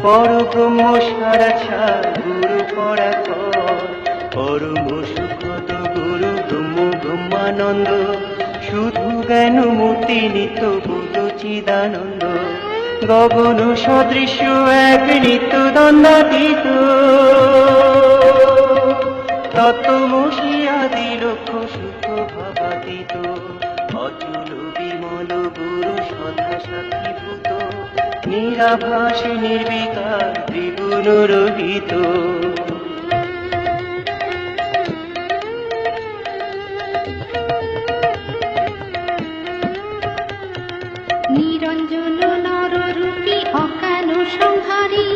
পরব্রহ্ম সারাছাড় গুরু পরাৎপর, পরম সুখদ গুরু ব্রহ্ম ব্রহ্মানন্দ, শুধু জ্ঞান মূর্তি নিত্য বুদ্ধ চিদানন্দ, গগন সদৃশ এক নিত্য দ্বন্দ্বাতীত, তত্ত্বমসি আদি লক্ষ্য সুখ ভাবাতীত, অচল বিমল গুরু সদা সাক্ষীভূত, নিরাভাস নির্বিকার ত্রিগুণ রহিত। নিরঞ্জন নররূপী অজ্ঞান সংহারী,